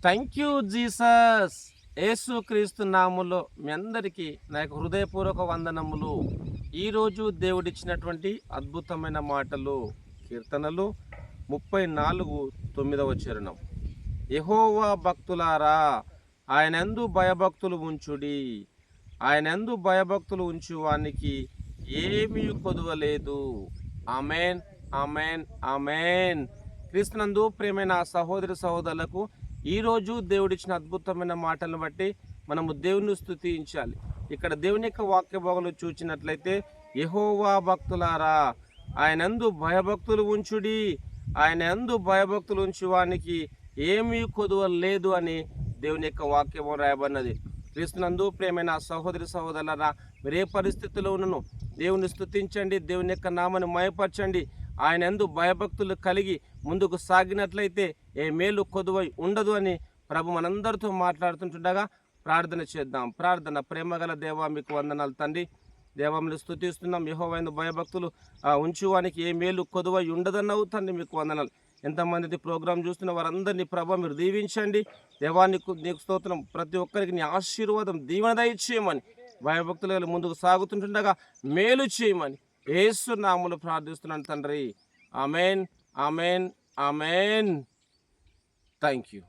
Thank you Jesus. యేసుక్రీస్తు నామములో మీ అందరికీ నా యొక్క హృదయపూర్వక వందనములు. ఈరోజు దేవుడిచ్చినటువంటి అద్భుతమైన మాటలు కీర్తనలు 34:9 చరణం. యెహోవా భక్తులారా, ఆయనందు భయభక్తులు ఉంచుడి. ఆయనందు భయభక్తులు ఉంచువానికి ఏమీ కొదువలేదు. Amen, amen, amen. క్రీస్తునందు ప్రియమైన సహోదరి సహోదరులకు ఈరోజు దేవుడిచ్చిన అద్భుతమైన మాటలను బట్టి మనము దేవుని స్తుతించాలి. ఇక్కడ దేవుని యొక్క వాక్య భాగంలో చూచినట్లయితే, యెహోవా భక్తులారా, ఆయనందు భయభక్తులు ఉంచుడి. ఆయనందు భయభక్తులు ఉంచువానికి ఏమీ కొదువ లేదు అని దేవుని యొక్క వాక్యం రాయబడినది. క్రీస్తునందు ప్రియమైన సహోదరి సహోదరులారా, మీరే పరిస్థితుల్లో ఉన్నను దేవుని స్తుతించండి, దేవుని యొక్క నామాన్ని మయపరచండి. ఆయన యందు భయభక్తులు కలిగి ముందుకు సాగినట్లయితే ఏ మేలు కొదువై ఉండదు అని ప్రభు మనందరితో మాట్లాడుతుండగా ప్రార్థన చేద్దాం. ప్రార్థన. ప్రేమగల దేవా, మీకు వందనాలు తండ్రి. దేవములు స్తుతిస్తున్నాం. యెహోవాయందు భయభక్తులు ఉంచువానికి ఏ మేలు కొదువై ఉండదన్నావు తండ్రి, మీకు వందనాలు. ఎంతమంది ప్రోగ్రాం చూస్తున్న వారందరినీ ప్రభు మీరు దీవించండి. దేవానికి నీకు స్తోత్రం. ప్రతి ఒక్కరికి నీ ఆశీర్వాదం దీవెన దయచేయమని, భయభక్తులు ముందుకు సాగుతుంటుండగా మేలు చేయమని యేసు నామములో ప్రార్థిస్తున్నాను తండ్రి. Amen, amen, amen. Thank you.